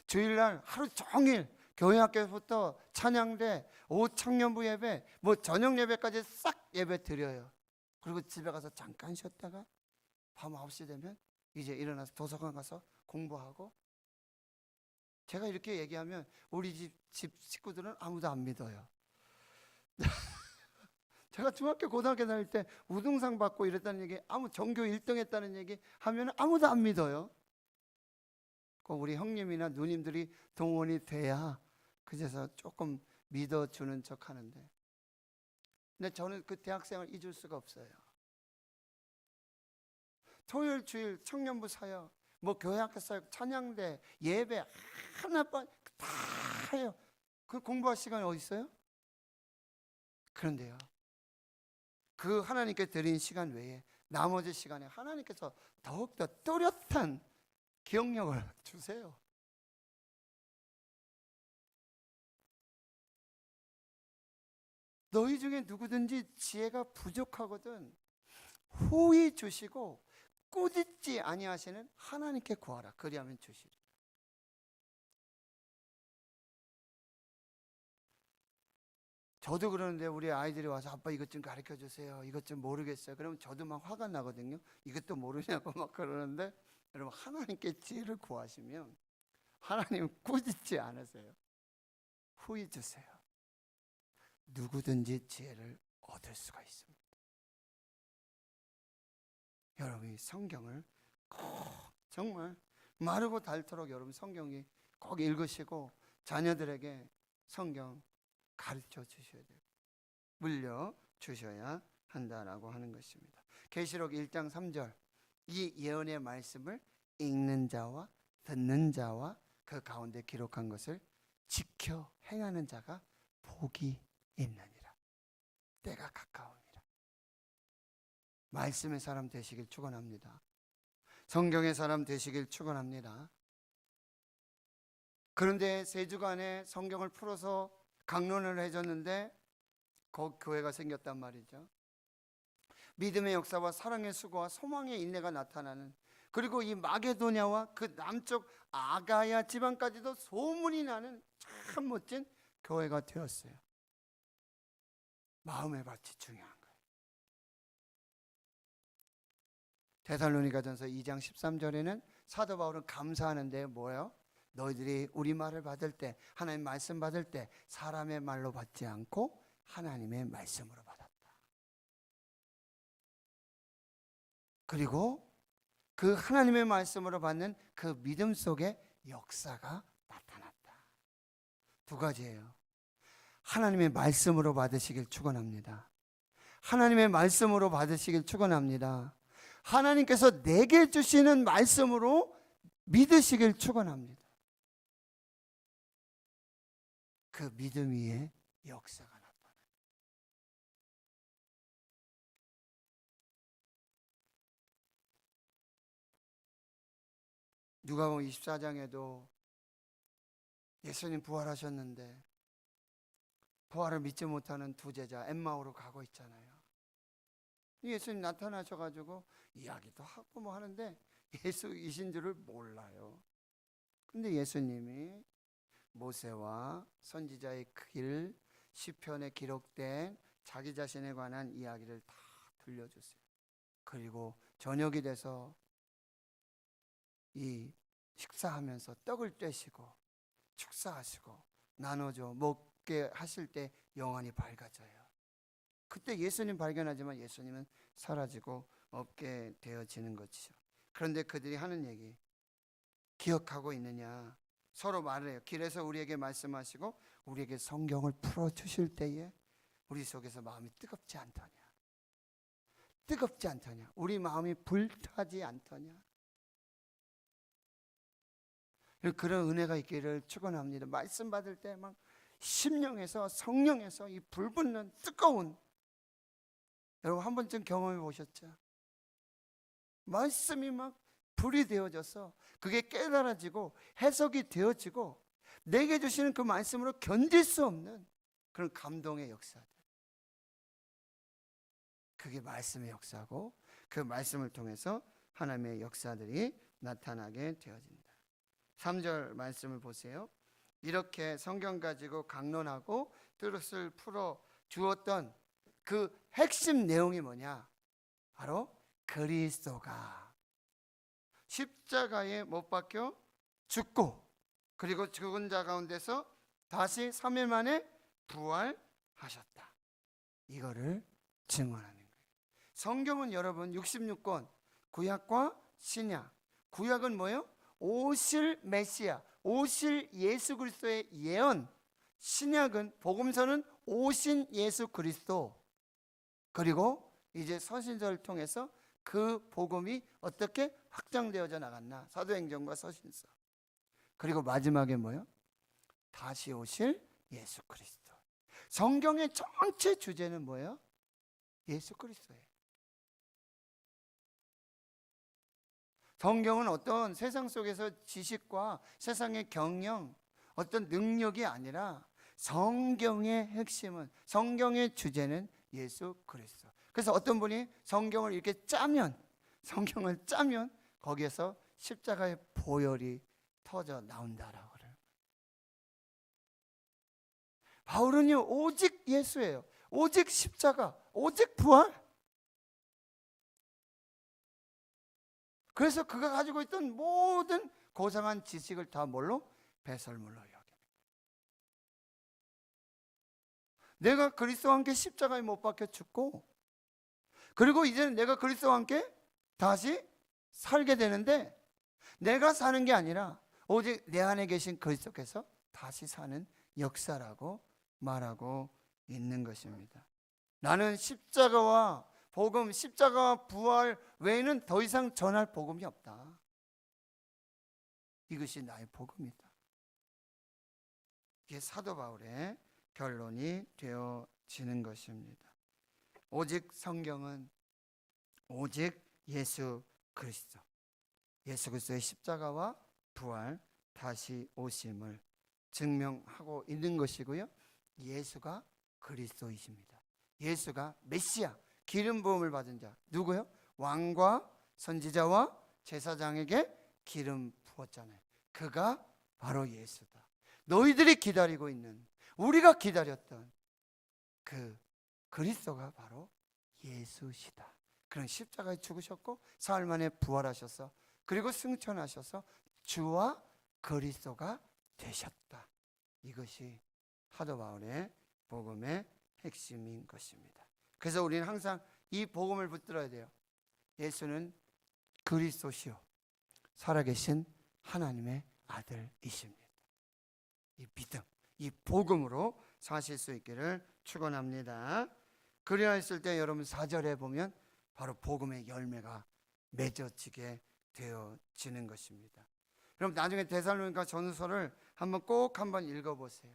주일날 하루 종일 교회 학교부터 찬양대, 오후 청년부 예배, 저녁 예배까지 싹 예배 드려요. 그리고 집에 가서 잠깐 쉬었다가 밤 9시 되면 이제 일어나서 도서관 가서 공부하고. 제가 이렇게 얘기하면 우리 집 식구들은 아무도 안 믿어요. 제가 중학교 고등학교 다닐 때 우등상 받고 이랬다는 얘기, 전교 1등 했다는 얘기 하면 아무도 안 믿어요. 꼭 우리 형님이나 누님들이 동원이 돼야 그제서 조금 믿어주는 척 하는데, 근데 저는 그 대학생을 잊을 수가 없어요. 토요일 주일 청년부 사역, 교회 학교 사역, 찬양대, 예배 하나만 다 해요. 그 공부할 시간이 어디 있어요? 그런데요, 그 하나님께 드린 시간 외에 나머지 시간에 하나님께서 더욱더 또렷한 기억력을 주세요. 너희 중에 누구든지 지혜가 부족하거든 후히 주시고 꾸짖지 아니하시는 하나님께 구하라. 그리하면 주시리라. 저도 그러는데 우리 아이들이 와서 아빠 이것 좀 가르쳐 주세요. 이것 좀 모르겠어요. 그러면 저도 막 화가 나거든요. 이것도 모르냐고 막 그러는데, 여러분 하나님께 지혜를 구하시면 하나님 꾸짖지 않으세요. 후히 주세요. 누구든지 지혜를 얻을 수가 있습니다. 여러분이 성경을 꼭 정말 마르고 닳도록 여러분 성경이 꼭 읽으시고 자녀들에게 성경 가르쳐 주셔야 돼요. 물려 주셔야 한다라고 하는 것입니다. 계시록 1장 3절, 이 예언의 말씀을 읽는 자와 듣는 자와 그 가운데 기록한 것을 지켜 행하는 자가 복이 있느니라. 때가 가까우니라. 말씀의 사람 되시길 축원합니다. 성경의 사람 되시길 축원합니다. 그런데 세 주간에 성경을 풀어서 강론을 해줬는데 그 교회가 생겼단 말이죠. 믿음의 역사와 사랑의 수고와 소망의 인내가 나타나는, 그리고 이 마게도냐와 그 남쪽 아가야 지방까지도 소문이 나는 참 멋진 교회가 되었어요. 마음의 밭이 중요한 거예요. 데살로니가전서 2장 13절에는 사도 바울은 감사하는데 뭐예요? 너희들이 우리 말을 받을 때, 하나님 말씀 받을 때 사람의 말로 받지 않고 하나님의 말씀으로 받았다. 그리고 그 하나님의 말씀으로 받는 그 믿음 속에 역사가 나타났다. 두 가지예요. 하나님의 말씀으로 받으시길 축원합니다. 하나님의 말씀으로 받으시길 축원합니다. 하나님께서 내게 주시는 말씀으로 믿으시길 축원합니다. 그 믿음 위에 역사가 나타나요. 누가복음 24장에도 예수님 부활하셨는데 부활을 믿지 못하는 두 제자 엠마오로 가고 있잖아요. 예수님 나타나셔가지고 이야기도 하고 뭐 하는데 예수이신 줄을 몰라요. 근데 예수님이 모세와 선지자의 길, 시편에 기록된 자기 자신에 관한 이야기를 다 들려주세요. 그리고 저녁이 돼서 이 식사하면서 떡을 떼시고 축사하시고 나눠줘 먹게 하실 때 영안이 밝아져요. 그때 예수님 발견하지만 예수님은 사라지고 없게 되어지는 것이죠. 그런데 그들이 하는 얘기 기억하고 있느냐? 서로 말을 해요. 길에서 우리에게 말씀하시고 우리에게 성경을 풀어주실 때에 우리 속에서 마음이 뜨겁지 않더냐? 뜨겁지 않더냐? 우리 마음이 불타지 않더냐? 그런 은혜가 있기를 축원합니다. 말씀 받을 때 막 심령에서 성령에서 이 불붙는 뜨거운, 여러분 한 번쯤 경험해 보셨죠? 말씀이 막 불이 되어져서 그게 깨달아지고 해석이 되어지고 내게 주시는 그 말씀으로 견딜 수 없는 그런 감동의 역사들, 그게 말씀의 역사고 그 말씀을 통해서 하나님의 역사들이 나타나게 되어진다. 3절 말씀을 보세요. 이렇게 성경 가지고 강론하고 뜻을 풀어 주었던 그 핵심 내용이 뭐냐? 바로 그리스도가 십자가에 못 박혀 죽고 그리고 죽은 자 가운데서 다시 3일 만에 부활하셨다. 이거를 증언하는 거예요. 성경은 여러분 66권, 구약과 신약. 구약은 뭐예요? 오실 메시아, 오실 예수 그리스도의 예언. 신약은, 복음서는 오신 예수 그리스도. 그리고 이제 서신서를 통해서 그 복음이 어떻게 확장되어져 나갔나? 사도행전과 서신서. 그리고 마지막에 뭐예요? 다시 오실 예수 그리스도. 성경의 전체 주제는 뭐예요? 예수 그리스도예요. 성경은 어떤 세상 속에서 지식과 세상의 경영, 어떤 능력이 아니라 성경의 핵심은, 성경의 주제는 예수 그리스도. 그래서 어떤 분이 성경을 이렇게 짜면, 성경을 짜면 거기에서 십자가의 보혈이 터져 나온다라고 그래요. 바울은요 오직 예수예요. 오직 십자가, 오직 부활. 그래서 그가 가지고 있던 모든 고상한 지식을 다 뭘로? 배설물로 여깁니다. 내가 그리스도와 함께 십자가에 못 박혀 죽고, 그리고 이제는 내가 그리스도와 함께 다시 살게 되는데, 내가 사는 게 아니라 오직 내 안에 계신 그리스도께서 다시 사는 역사라고 말하고 있는 것입니다. 나는 십자가와 복음, 십자가와 부활 외에는 더 이상 전할 복음이 없다. 이것이 나의 복음이다. 이게 사도 바울의 결론이 되어지는 것입니다. 오직 성경은 오직 예수 그리스도, 예수 그리스도의 십자가와 부활, 다시 오심을 증명하고 있는 것이고요. 예수가 그리스도이십니다. 예수가 메시아, 기름 부음을 받은 자. 누구요? 왕과 선지자와 제사장에게 기름 부었잖아요. 그가 바로 예수다. 너희들이 기다리고 있는, 우리가 기다렸던 그 그리스도가 바로 예수시다. 그런 십자가에 죽으셨고 사흘 만에 부활하셔서, 그리고 승천하셔서 주와 그리스도가 되셨다. 이것이 사도 바울의 복음의 핵심인 것입니다. 그래서 우리는 항상 이 복음을 붙들어야 돼요. 예수는 그리스도시요 살아계신 하나님의 아들이십니다. 이 믿음, 이 복음으로 사실 수 있기를 축원합니다. 그리하였을 때 여러분 4절에 보면 바로 복음의 열매가 맺어지게 되어지는 것입니다. 여러분 나중에 데살로니가 전서를 꼭 한번 읽어보세요.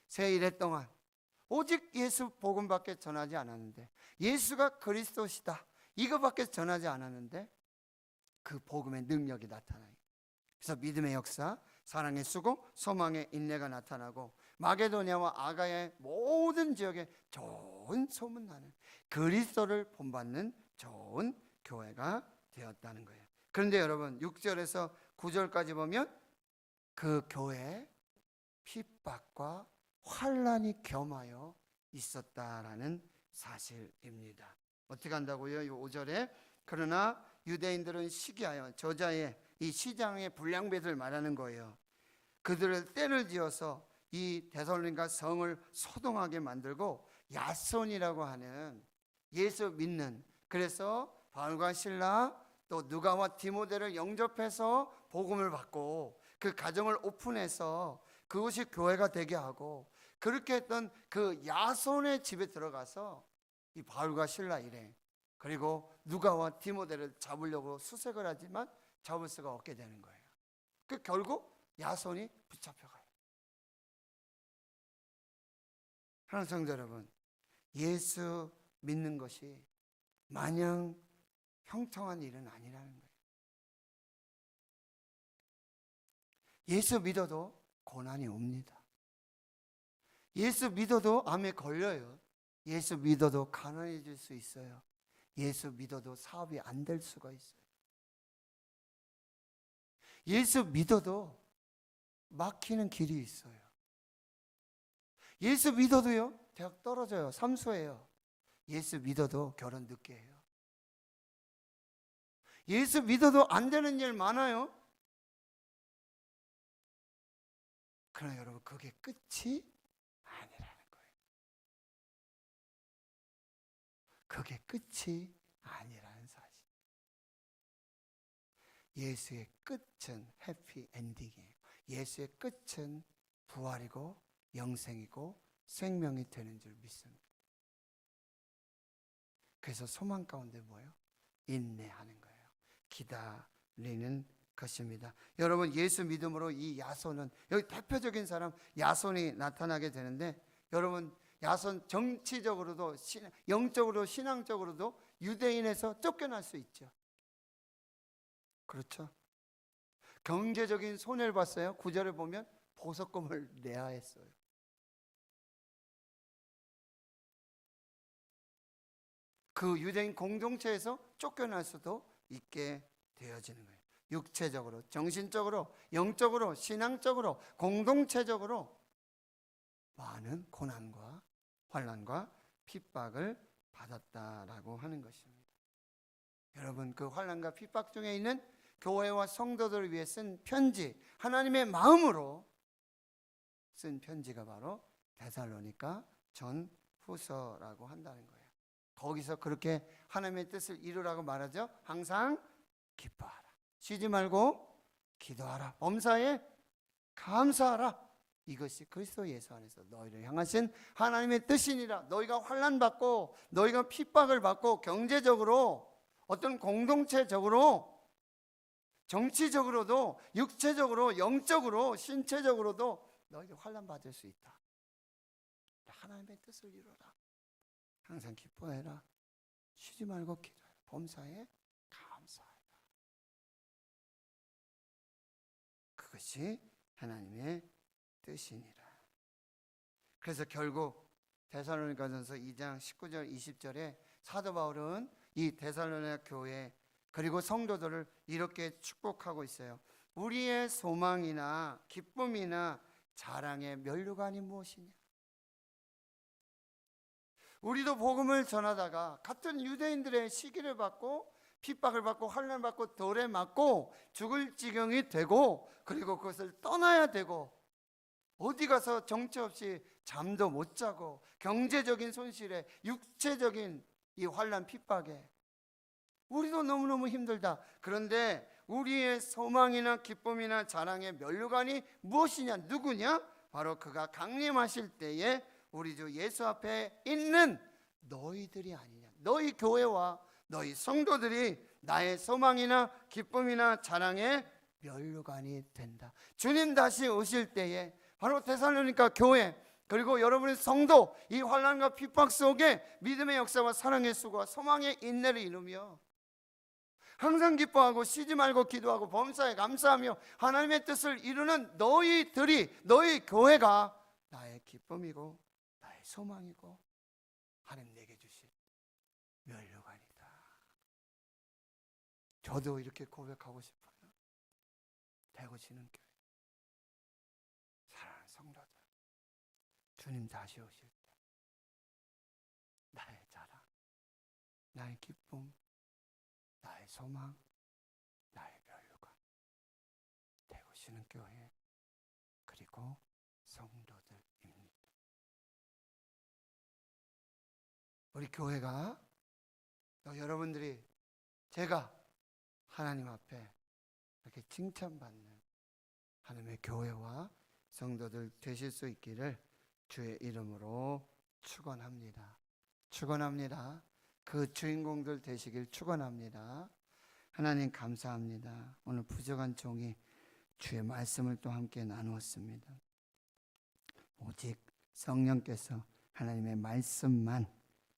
새 일해 동안 오직 예수 복음밖에 전하지 않았는데, 예수가 그리스도시다 이거밖에 전하지 않았는데 그 복음의 능력이 나타나요. 그래서 믿음의 역사, 사랑의 수고, 소망의 인내가 나타나고 마게도냐와 아가야의 모든 지역에 좋은 소문나는 그리스도를 본받는 좋은 교회가 되었다는 거예요. 그런데 여러분 6절에서 9절까지 보면 그 교회에 핍박과 환난이 겸하여 있었다라는 사실입니다. 어떻게 한다고요? 이 5절에 그러나 유대인들은 시기하여 저자의 이 시장의 불량배들 말하는 거예요. 그들을 떼를 지어서 이 데살로니가 성을 소동하게 만들고 야손이라고 하는 예수 믿는, 그래서 바울과 실라 또 누가와 디모데를 영접해서 복음을 받고 그 가정을 오픈해서 그것이 교회가 되게 하고, 그렇게 했던 그 야손의 집에 들어가서 이 바울과 실라 일행, 그리고 누가와 디모데를 잡으려고 수색을 하지만 잡을 수가 없게 되는 거예요. 그 결국 야손이 붙잡혀가요. 하나님 성도 여러분, 예수 믿는 것이 마냥 형통한 일은 아니라는 거예요. 예수 믿어도 고난이 옵니다. 예수 믿어도 암에 걸려요. 예수 믿어도 가난해질 수 있어요. 예수 믿어도 사업이 안 될 수가 있어요. 예수 믿어도 막히는 길이 있어요. 예수 믿어도요 대학 떨어져요. 삼수해요. 예수 믿어도 결혼 늦게 해요. 예수 믿어도 안 되는 일 많아요. 그러나 여러분 그게 끝이 아니라는 거예요. 그게 끝이 아니라는 사실. 예수의 끝은 해피 엔딩이에요. 예수의 끝은 부활이고 영생이고 생명이 되는 줄 믿습니다. 그래서 소망 가운데 뭐예요? 인내하는 거예요. 기다리는 것입니다. 여러분 예수 믿음으로 이 야손은, 여기 대표적인 사람 야손이 나타나게 되는데, 여러분 야손 정치적으로도 영적으로 신앙적으로도 유대인에서 쫓겨날 수 있죠. 그렇죠? 경제적인 손해를 봤어요. 9절에 보면 보석금을 내야 했어요. 그 유대인 공동체에서 쫓겨날 수도 있게 되어지는 거예요. 육체적으로, 정신적으로, 영적으로, 신앙적으로, 공동체적으로 많은 고난과 환난과 핍박을 받았다라고 하는 것입니다. 여러분, 그 환난과 핍박 중에 있는 교회와 성도들을 위해 쓴 편지, 하나님의 마음으로 쓴 편지가 바로 데살로니가 전후서라고 한다는 거예요. 거기서 그렇게 하나님의 뜻을 이루라고 말하죠. 항상 기뻐하라, 쉬지 말고 기도하라, 범사에 감사하라. 이것이 그리스도 예수 안에서 너희를 향하신 하나님의 뜻이니라. 너희가 환난받고 너희가 핍박을 받고 경제적으로, 어떤 공동체적으로, 정치적으로도, 육체적으로, 영적으로, 신체적으로도 너희가 환난받을 수 있다. 하나님의 뜻을 이루라. 항상 기뻐해라, 쉬지 말고 기도해라, 범사에 감사해라. 그것이 하나님의 뜻이니라. 그래서 결국 데살로니가전서 2장 19절 20절에 사도 바울은 이 데살로니가 교회 그리고 성도들을 이렇게 축복하고 있어요. 우리의 소망이나 기쁨이나 자랑의 면류관이 무엇이냐? 우리도 복음을 전하다가 같은 유대인들의 시기를 받고 핍박을 받고 환난을 받고 돌에 맞고 죽을 지경이 되고, 그리고 그것을 떠나야 되고, 어디 가서 정처 없이 잠도 못 자고, 경제적인 손실에, 육체적인 이 환난 핍박에 우리도 너무너무 힘들다. 그런데 우리의 소망이나 기쁨이나 자랑의 면류관이 무엇이냐? 누구냐? 바로 그가 강림하실 때에 우리 주 예수 앞에 있는 너희들이 아니냐. 너희 교회와 너희 성도들이 나의 소망이나 기쁨이나 자랑의 면류관이 된다. 주님 다시 오실 때에 바로 데살로니가 교회 그리고 여러분의 성도, 이 환난과 핍박 속에 믿음의 역사와 사랑의 수고와 소망의 인내를 이루며 항상 기뻐하고 쉬지 말고 기도하고 범사에 감사하며 하나님의 뜻을 이루는 너희들이, 너희 교회가 나의 기쁨이고 나의 소망이고 하나님 내게 주신 면류관이다. 저도 이렇게 고백하고 싶어요. 대구시는 교회, 사랑하는 성도들, 주님 다시 오실 때 나의 자랑, 나의 기쁨, 나의 소망, 나의 면류관, 대구시는 교회 그리고 성도들입니다. 우리 교회가, 또 여러분들이, 제가 하나님 앞에 이렇게 칭찬받는 하나님의 교회와 성도들 되실 수 있기를 주의 이름으로 축원합니다. 축원합니다. 그 주인공들 되시길 축원합니다. 하나님 감사합니다. 오늘 부족한 종이 주의 말씀을 또 함께 나누었습니다. 오직 성령께서 하나님의 말씀만,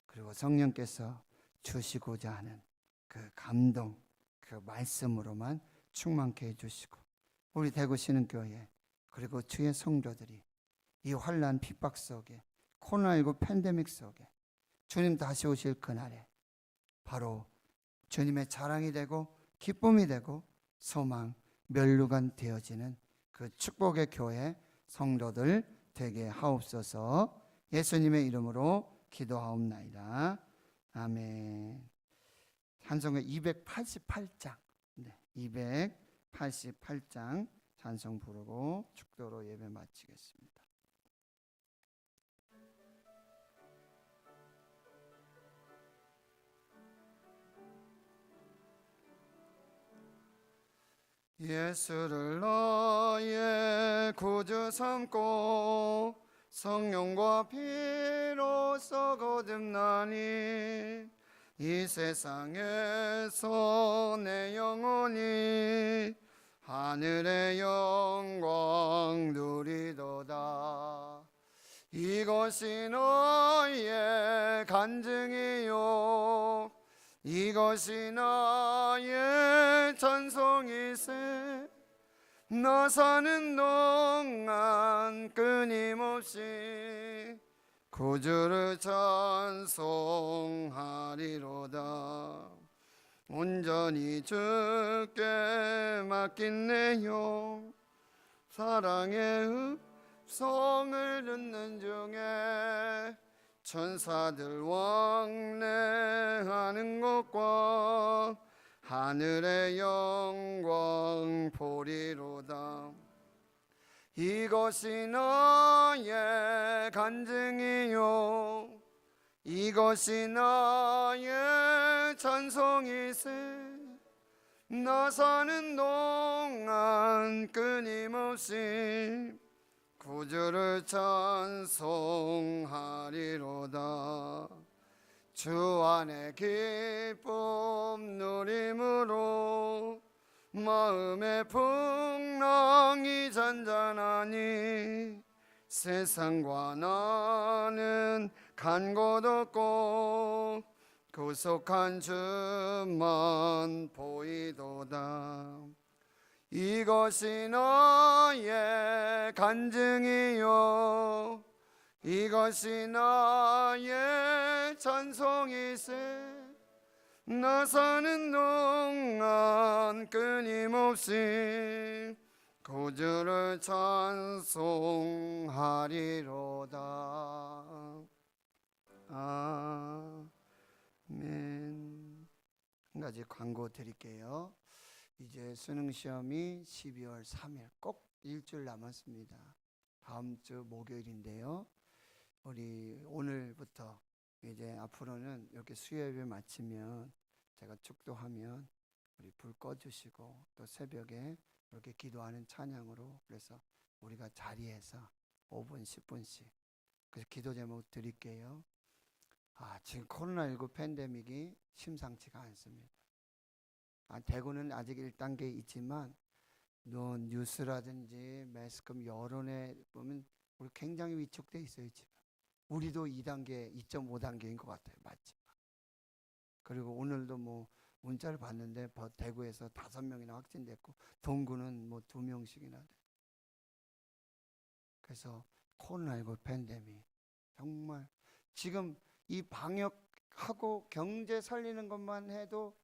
그리고 성령께서 주시고자 하는 그 감동, 그 말씀으로만 충만케 해주시고, 우리 대구시는 교회 그리고 주의 성도들이 이 환난 핍박 속에, 코로나19 팬데믹 속에 주님 다시 오실 그날에 바로 주님의 자랑이 되고 기쁨이 되고 소망, 면류관 되어지는 그 축복의 교회 성도들 되게 하옵소서. 예수님의 이름으로 기도하옵나이다. 아멘. 찬송가 288장, 288장 찬송 부르고 축도로 예배 마치겠습니다. 예수를 너의 구주 삼고 성령과 피로써 거듭나니 이 세상에서 내 영혼이 하늘의 영광 누리도다. 이것이 너의 간증이요 이것이 나의 찬송이세. 나 사는 동안 끊임없이 구주를 찬송하리로다. 온전히 주께 맡긴 내 영 사랑의 성을 듣는 중에 천사들 왕래하는 것과 하늘의 영광 보리로다. 이것이 나의 간증이요 이것이 나의 찬송이세. 나 사는 동안 끊임없이 구주를 찬송하리로다. 주 안에 기쁨 누림으로 마음의 풍랑이 잔잔하니 세상과 나는 간 곳 없고 구속한 주만 보이도다. 이것이 나의 간증이요 이것이 나의 찬송이세. 나 사는 동안 끊임없이 구주를 찬송하리로다. 아멘. 한 가지 광고 드릴게요. 이제 수능 시험이 12월 3일 꼭 일주일 남았습니다. 다음 주 목요일인데요. 우리 오늘부터 이제 앞으로는 이렇게 수요예배 마치면 제가 축도하면 우리 불 꺼주시고 또 새벽에 이렇게 기도하는 찬양으로 그래서 우리가 자리에서 5분 10분씩 그래서 기도 제목 드릴게요. 지금 코로나19 팬데믹이 심상치가 않습니다. 대구는 아직 1단계 있지만 뉴스라든지 매스컴 여론에 보면 우리 굉장히 위축돼 있어요. 지금 우리도 2단계 2.5단계인 것 같아요. 맞지? 그리고 오늘도 뭐 문자를 봤는데 대구에서 5명이나 확진됐고 동구는 뭐 2명씩이나 돼. 그래서 코로나19 팬데믹 정말 지금 이 방역하고 경제 살리는 것만 해도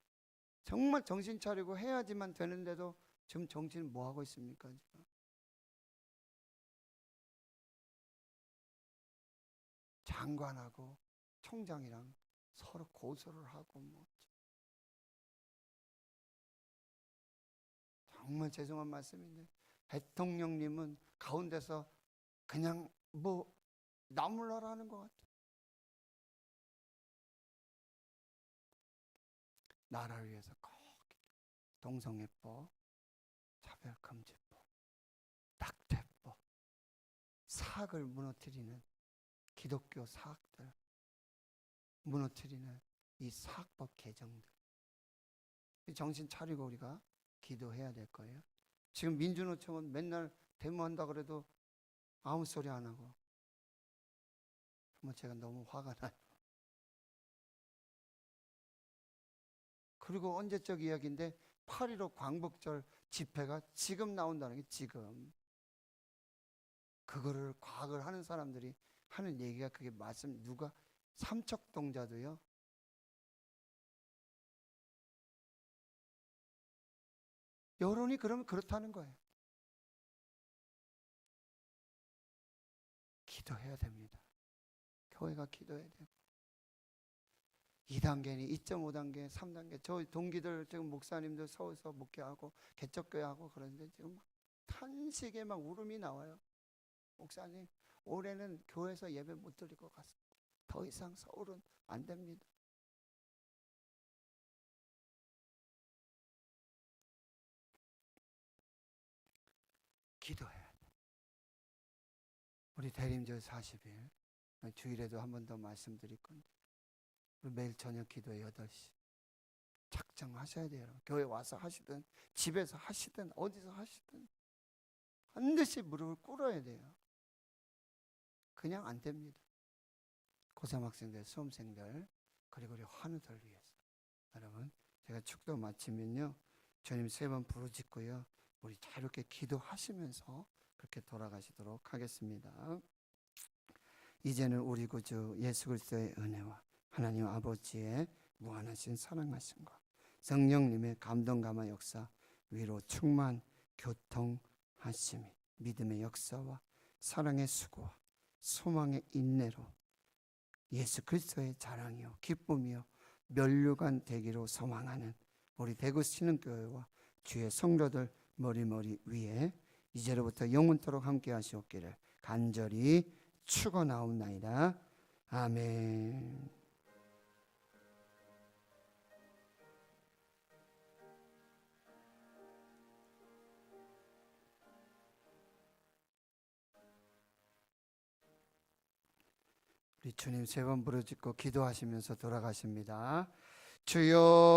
정말 정신 차리고 해야지만 되는데도 지금 정치는 뭐 하고 있습니까? 지금? 장관하고 총장이랑 서로 고소를 하고 뭐 정말 죄송한 말씀인데 대통령님은 가운데서 그냥 뭐 나물러라는 것 같아요. 나라를 위해서 꼭 동성애법, 차별금지법, 낙태법, 사학을 무너뜨리는 기독교 사학들 무너뜨리는 이 사학법 개정들 정신 차리고 우리가 기도해야 될 거예요. 지금 민주노총은 맨날 데모한다 그래도 아무 소리 안 하고 정말 제가 너무 화가 나요. 그리고 언제적 이야기인데 8.15 광복절 집회가 지금 나온다는 게 지금 그거를 과학을 하는 사람들이 하는 얘기가 그게 말씀 누가 삼척동자도요. 여론이 그러면 그렇다는 거예요. 기도해야 됩니다. 교회가 기도해야 되고 2단계니 2.5단계 3단계 저 동기들 지금 목사님들 서울서 목회하고 개척교회하고 그러는데 지금 막 탄식에 막 울음이 나와요. 목사님 올해는 교회에서 예배 못 드릴 것 같습니다. 더 이상 서울은 안 됩니다. 기도해야 돼. 우리 대림절 40일 주일에도 한 번 더 말씀드릴 건데 우리 매일 저녁 기도에 8시 작정하셔야 돼요. 여러분. 교회 와서 하시든 집에서 하시든 어디서 하시든 반드시 무릎을 꿇어야 돼요. 그냥 안 됩니다. 고3 학생들, 수험생들 그리고 우리 환우들 위해서 여러분 제가 축도 마치면요 주님 3번 부르짖고요 우리 자유롭게 기도하시면서 그렇게 돌아가시도록 하겠습니다. 이제는 우리 구주 예수 그리스도의 은혜와 하나님 아버지의 무한하신 사랑하심과 성령님의 감동감화 역사 위로 충만 교통하심이 믿음의 역사와 사랑의 수고와 소망의 인내로 예수 그리스도의 자랑이요 기쁨이요 면류관 되기로 소망하는 우리 대구 신흥교회와 주의 성도들 머리머리 위에 이제로부터 영원토록 함께 하시옵기를 간절히 축원하옵나이다. 아멘. 우리 주님 세 번 부르짖고 기도하시면서 돌아가십니다. 주여